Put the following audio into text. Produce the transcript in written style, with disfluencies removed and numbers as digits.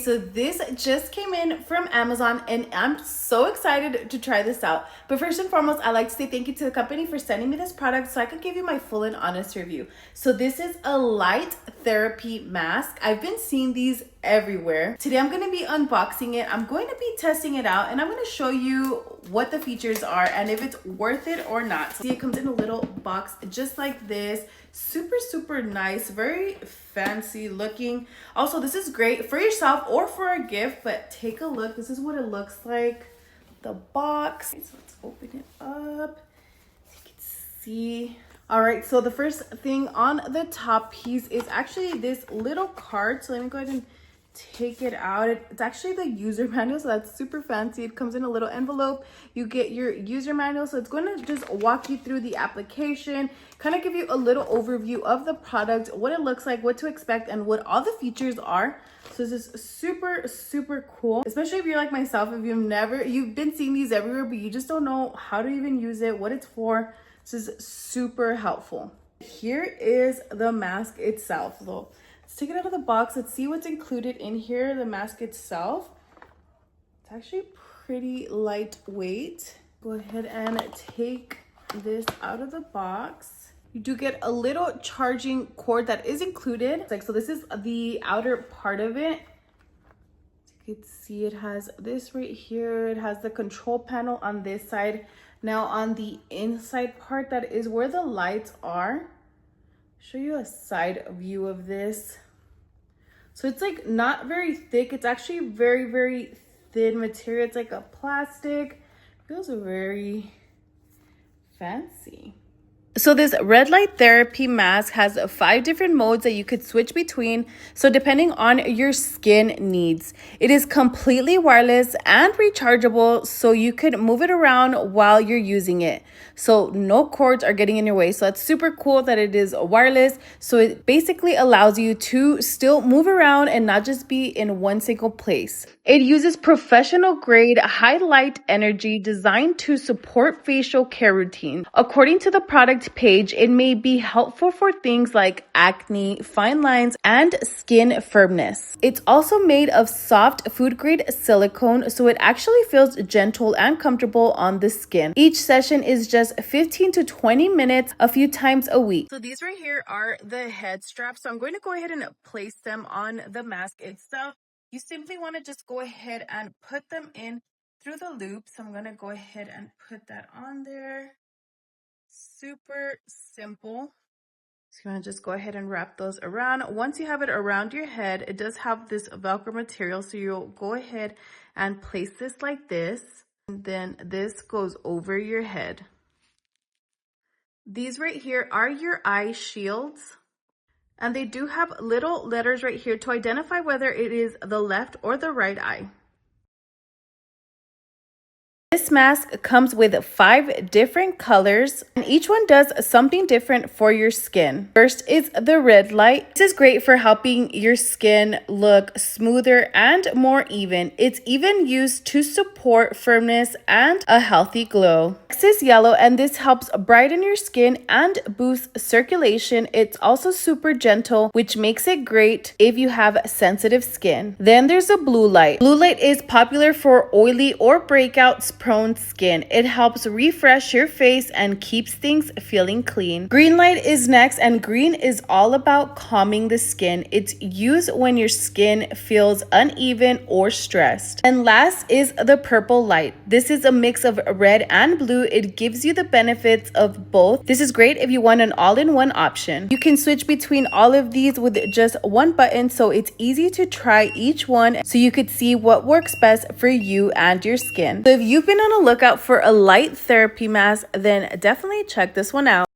So this just came in from Amazon and I'm so excited to try this out. But first and foremost, I'd like to say thank you to the company for sending me this product so I could give you my full and honest review. So this is a light therapy mask. I've been seeing these everywhere. Today I'm going to be unboxing it. I'm going to be testing it out and I'm going to show you what the features are and if it's worth it or not. See, it comes in a little box just like this. Super nice, very fancy looking. Also, this is great for yourself or for a gift, but take a look. This is what it looks like, the box. Okay, so let's open it up so you can see. All right, so the first thing on the top piece is actually this little card. So let me go ahead and take it out. It's actually the user manual, so that's super fancy. It comes in a little envelope. You get your user manual, so it's going to just walk you through the application, kind of give you a little overview of the product, what it looks like, what to expect, and what all the features are. So this is super cool, especially if you're like myself, if you've been seeing these everywhere, but you just don't know how to even use it, what it's for. This is super helpful. Here is the mask itself, though. Let's take it out of the box. Let's see what's included in here. The mask itself. It's actually pretty lightweight. Go ahead and take this out of the box. You do get a little charging cord that is included. So this is the outer part of it. You can see it has this right here. It has the control panel on this side. Now on the inside part, that is where the lights are. Show you a side view of this. So it's like not very thick. It's actually very thin material. It's like a plastic. Feels very fancy. So this red light therapy mask has 5 different modes that you could switch between. So depending on your skin needs, it is completely wireless and rechargeable. So you could move it around while you're using it. So no cords are getting in your way. So that's super cool that it is wireless. So it basically allows you to still move around and not just be in one single place. It uses professional grade high light energy designed to support facial care routines. According to the product page, it may be helpful for things like acne, fine lines, and skin firmness. It's also made of soft food grade silicone, so it actually feels gentle and comfortable on the skin. Each session is just 15 to 20 minutes a few times a week. So these right here are the head straps. So I'm going to go ahead and place them on the mask itself. You simply want to just go ahead and put them in through the loop. So I'm going to go ahead and put that on there. Super simple. So you want to just go ahead and wrap those around. Once you have it around your head, it does have this Velcro material. So you'll go ahead and place this like this. And then this goes over your head. These right here are your eye shields. And they do have little letters right here to identify whether it is the left or the right eye. This mask comes with 5 different colors, and each one does something different for your skin. First is the red light. This is great for helping your skin look smoother and more even. It's even used to support firmness and a healthy glow. Next is yellow, and this helps brighten your skin and boost circulation. It's also super gentle, which makes it great if you have sensitive skin. Then there's a blue light. Blue light is popular for oily or breakouts prone skin. It helps refresh your face and keeps things feeling clean. Green light is next, and green is all about calming the skin. It's used when your skin feels uneven or stressed. And last is the purple light. This is a mix of red and blue. It gives you the benefits of both. This is great if you want an all-in-one option. You can switch between all of these with just one button, so it's easy to try each one so you could see what works best for you and your skin. So if you've been on a lookout for a light therapy mask, then definitely check this one out.